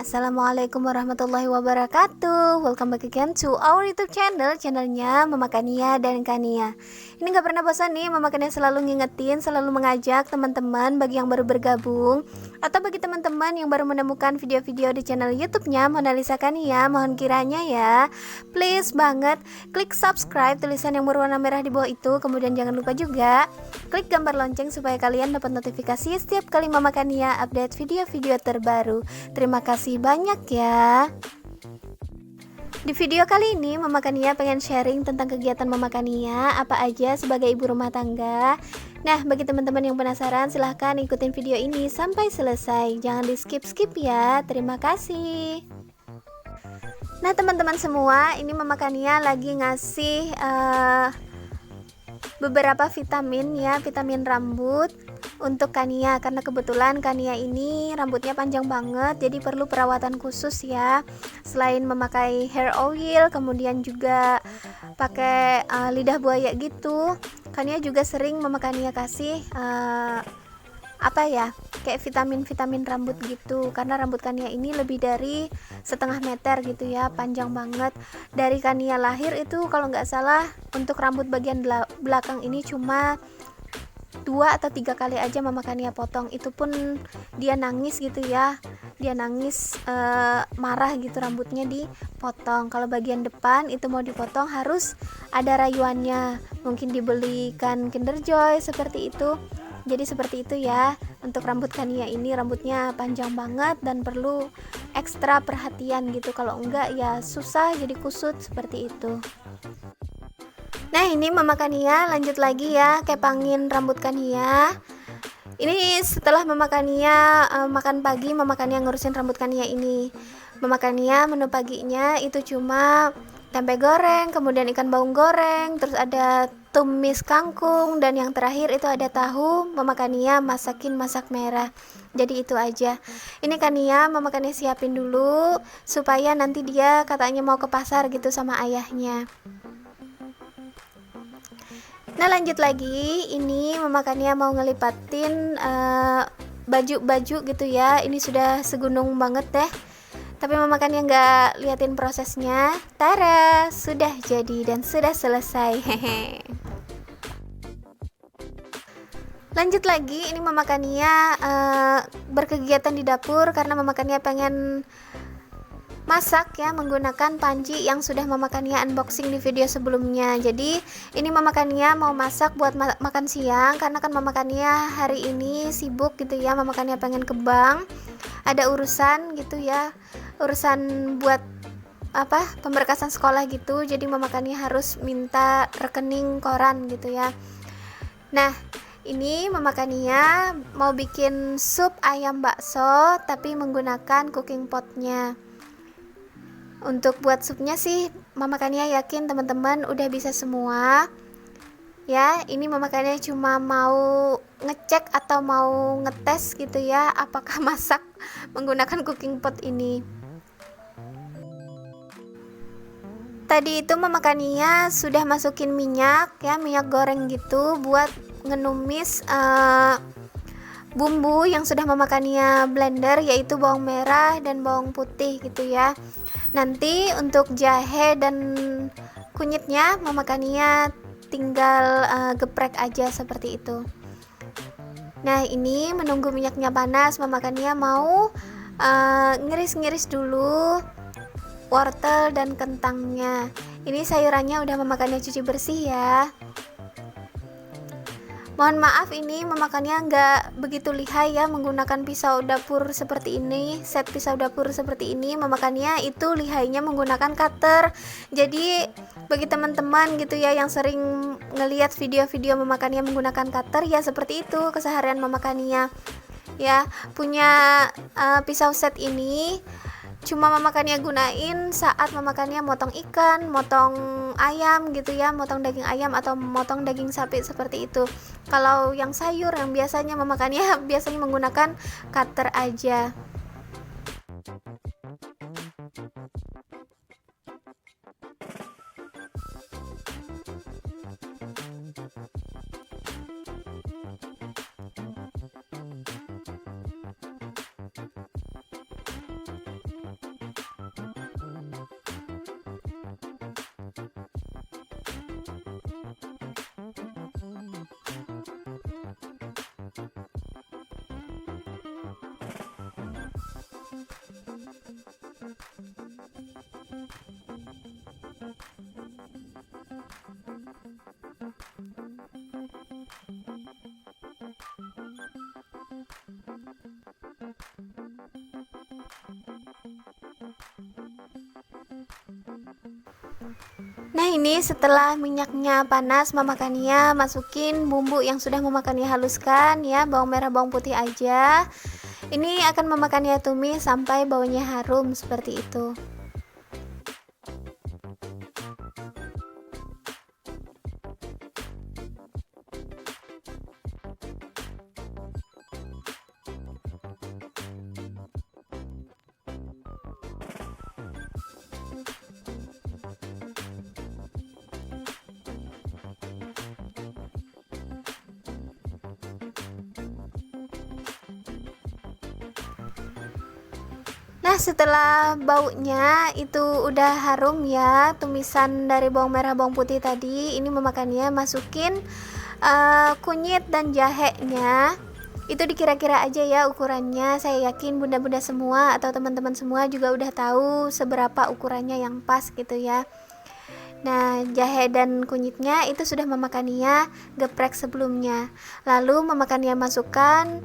Assalamualaikum warahmatullahi wabarakatuh. Welcome back again to our YouTube channel, channelnya Mama Kania dan Kania. Ini gak pernah bosan nih, Mama Kania selalu ngingetin, selalu mengajak teman-teman bagi yang baru bergabung atau bagi teman-teman yang baru menemukan video-video di channel YouTube-nya Monalisa Kania. Mohon kiranya ya, please banget klik subscribe tulisan yang berwarna merah di bawah itu. Kemudian jangan lupa juga klik gambar lonceng supaya kalian dapat notifikasi setiap kali Mama Kania update video-video terbaru. Terima kasih banyak ya. Di video kali ini Mama Kania pengen sharing tentang kegiatan Mama Kania apa aja sebagai ibu rumah tangga. Nah, bagi teman-teman yang penasaran silahkan ikutin video ini sampai selesai. Jangan di skip-skip ya. Terima kasih. Nah, teman-teman semua, ini Mama Kania lagi ngasih beberapa vitamin ya, vitamin rambut untuk Kania, karena kebetulan Kania ini rambutnya panjang banget, jadi perlu perawatan khusus ya. Selain memakai hair oil, kemudian juga pakai lidah buaya gitu, Kania juga sering Mama Kania kasih kayak vitamin rambut gitu, karena rambut Kania ini lebih dari setengah meter gitu ya, panjang banget. Dari Kania lahir itu kalau nggak salah untuk rambut bagian belakang ini cuma 2 atau 3 kali aja Mama Kania potong, itu pun dia nangis gitu ya, dia nangis marah gitu rambutnya dipotong. Kalau bagian depan itu mau dipotong harus ada rayuannya, mungkin dibelikan Kinder Joy seperti itu. Jadi seperti itu ya, untuk rambut Kania ini rambutnya panjang banget dan perlu ekstra perhatian gitu, kalau enggak ya susah jadi kusut seperti itu. Nah, ini Mama Kania lanjut lagi ya, kepangin rambut Kania. Ini setelah Mama Kania makan pagi, Mama Kania ngurusin rambut Kania ini. Mama Kania menu paginya itu cuma tempe goreng, kemudian ikan baung goreng, terus ada tumis kangkung, dan yang terakhir itu ada tahu. Mama Kania masakin masak merah. Jadi itu aja. Ini Kania Mama Kania siapin dulu supaya nanti dia katanya mau ke pasar gitu sama ayahnya. Nah, lanjut lagi, ini Mama Kania mau ngelipatin baju-baju gitu ya. Ini sudah segunung banget deh, tapi Mama Kania nggak liatin prosesnya. Tara, sudah jadi dan sudah selesai. Hehe. Lanjut lagi, ini Mama Kania berkegiatan di dapur karena Mama Kania pengen masak ya menggunakan panci yang sudah Mama Kania unboxing di video sebelumnya. Jadi ini Mama Kania mau masak buat makan siang, karena kan Mama Kania hari ini sibuk gitu ya. Mama Kania pengen ke bank, ada urusan gitu ya, urusan buat pemberkasan sekolah gitu. Jadi Mama Kania harus minta rekening koran gitu ya. Nah, ini Mama Kania mau bikin sup ayam bakso tapi menggunakan cooking potnya. Untuk buat supnya sih Mama Kania yakin teman-teman udah bisa semua ya. Ini Mama Kania cuma mau ngecek atau mau ngetes gitu ya, apakah masak menggunakan cooking pot ini. Tadi itu Mama Kania sudah masukin minyak ya, minyak goreng gitu buat ngenumis bumbu yang sudah Mama Kania blender, yaitu bawang merah dan bawang putih gitu ya. Nanti untuk jahe dan kunyitnya Mama Kania tinggal geprek aja seperti itu. Nah, ini menunggu minyaknya panas, Mama Kania mau ngiris-ngiris dulu wortel dan kentangnya. Ini sayurannya udah Mama Kania cuci bersih ya. Mohon maaf, ini Mama Kania nggak begitu lihai ya menggunakan pisau dapur seperti ini, set pisau dapur seperti ini. Mama Kania itu lihainya menggunakan cutter. Jadi bagi teman-teman gitu ya yang sering ngelihat video-video Mama Kania menggunakan cutter, ya seperti itu keseharian Mama Kania ya. Punya pisau set ini cuma Mama Kania gunain saat Mama Kania motong ikan, motong ayam gitu ya, motong daging ayam atau motong daging sapi seperti itu. Kalau yang sayur yang biasanya Mama Kania biasanya menggunakan cutter aja. Nah, ini setelah minyaknya panas, Mama Kania masukin bumbu yang sudah Mama Kania haluskan ya, bawang merah, bawang putih aja. Ini akan Mama Kania tumis sampai baunya harum seperti itu. Nah, setelah baunya itu udah harum ya, tumisan dari bawang merah bawang putih tadi, ini memakannya masukin kunyit dan jahenya. Itu dikira-kira aja ya ukurannya. Saya yakin bunda-bunda semua atau teman-teman semua juga udah tahu seberapa ukurannya yang pas gitu ya. Nah, jahe dan kunyitnya itu sudah Mama Kania geprek sebelumnya. Lalu Mama Kania masukkan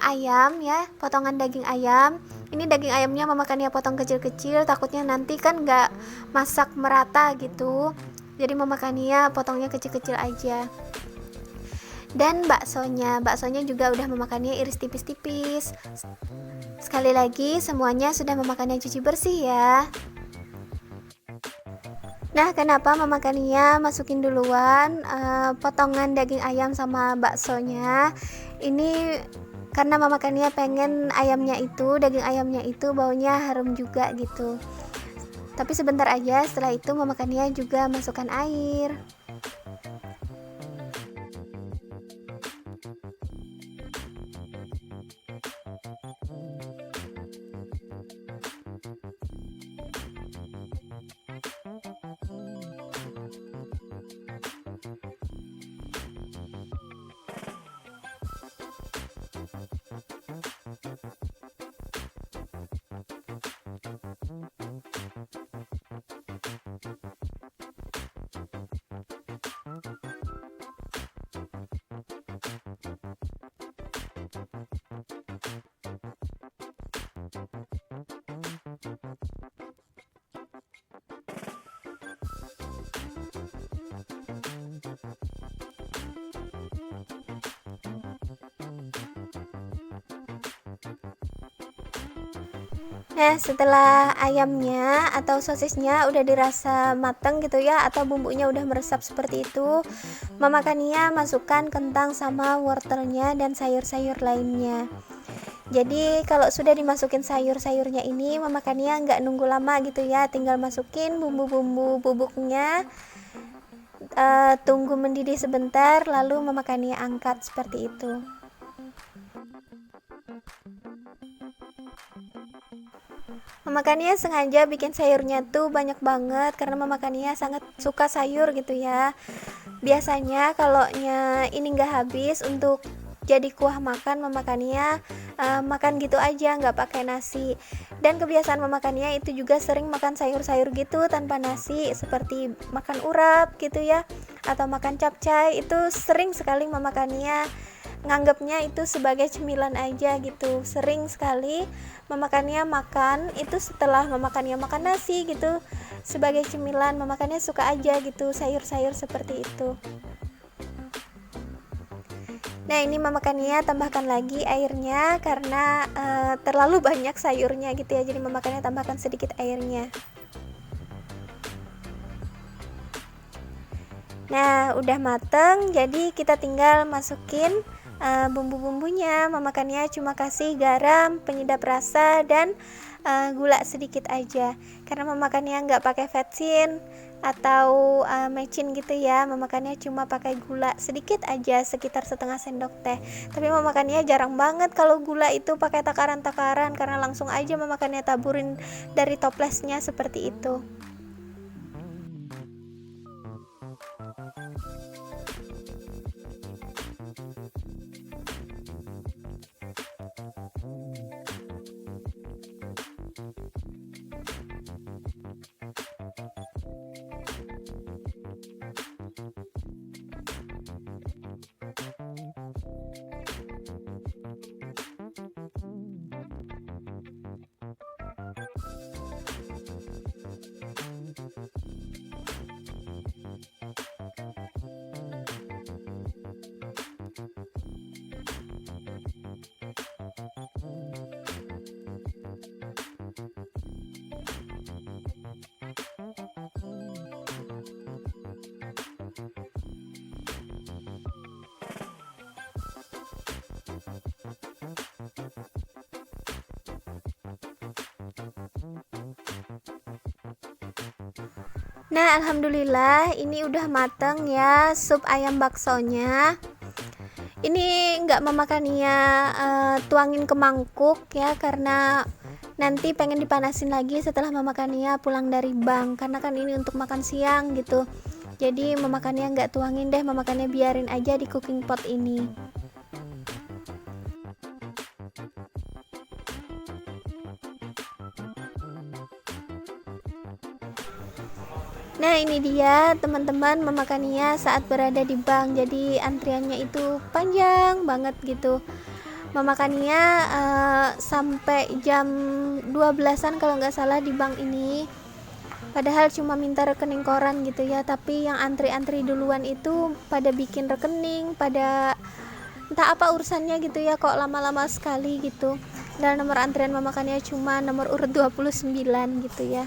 ayam ya, potongan daging ayam. Ini daging ayamnya Mama Kania potong kecil-kecil, takutnya nanti kan nggak masak merata gitu. Jadi Mama Kania potongnya kecil-kecil aja. Dan baksonya juga udah Mama Kania iris tipis-tipis. Sekali lagi semuanya sudah Mama Kania cuci bersih ya. Nah, kenapa Mama Kania masukin duluan potongan daging ayam sama baksonya? Ini karena Mama Kania pengen daging ayamnya itu baunya harum juga gitu. Tapi sebentar aja, setelah itu Mama Kania juga masukkan air. Nah, setelah ayamnya atau sosisnya udah dirasa mateng gitu ya, atau bumbunya udah meresap seperti itu, Mama Kania masukkan kentang sama wortelnya dan sayur-sayur lainnya. Jadi kalau sudah dimasukin sayur-sayurnya ini, Mama Kania nggak nunggu lama gitu ya, tinggal masukin bumbu-bumbu bubuknya, tunggu mendidih sebentar, lalu Mama Kania angkat seperti itu. Mama Kania sengaja bikin sayurnya tuh banyak banget karena Mama Kania sangat suka sayur gitu ya. Biasanya kalau ini nggak habis untuk jadi kuah makan, Mama Kania makan gitu aja, nggak pakai nasi. Dan kebiasaan Mama Kania itu juga sering makan sayur-sayur gitu tanpa nasi, seperti makan urap gitu ya, atau makan capcay. Itu sering sekali Mama Kania nganggapnya itu sebagai cemilan aja gitu. Sering sekali Mama Kania makan itu setelah Mama Kania makan nasi gitu, sebagai cemilan. Mama Kania suka aja gitu sayur-sayur seperti itu. Nah, ini Mama Kania tambahkan lagi airnya karena terlalu banyak sayurnya gitu ya, jadi Mama Kania tambahkan sedikit airnya. Nah, udah mateng, jadi kita tinggal masukin bumbu-bumbunya. Mama Kania cuma kasih garam, penyedap rasa, dan gula sedikit aja. Karena Mama Kania nggak pakai vetsin atau mecin gitu ya. Mama Kania cuma pakai gula sedikit aja, sekitar setengah sendok teh. Tapi Mama Kania jarang banget kalau gula itu pakai takaran-takaran, karena langsung aja Mama Kania taburin dari toplesnya seperti itu. Nah, alhamdulillah ini udah mateng ya sup ayam baksonya. Ini nggak memakan ya, tuangin ke mangkuk ya, karena nanti pengen dipanasin lagi setelah memakannya pulang dari bank, karena kan ini untuk makan siang gitu. Jadi memakannya nggak tuangin deh, memakannya biarin aja di cooking pot ini. Nah, ini dia teman-teman memakannya saat berada di bank. Jadi antriannya itu panjang banget gitu. Memakannya sampai jam 12-an kalau nggak salah di bank ini. Padahal cuma minta rekening koran gitu ya, tapi yang antri-antri duluan itu pada bikin rekening, pada entah apa urusannya gitu ya, kok lama-lama sekali gitu. Dan nomor antrian memakannya cuma nomor urut 29 gitu ya.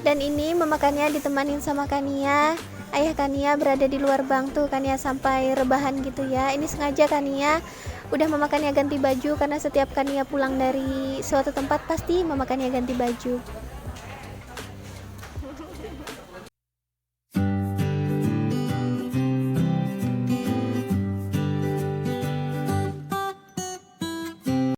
Dan ini memakannya ditemanin sama Kania. Ayah Kania berada di luar bank tuh, Kania sampai rebahan gitu ya. Ini sengaja Kania udah memakannya ganti baju, karena setiap Kania pulang dari suatu tempat pasti memakannya ganti baju.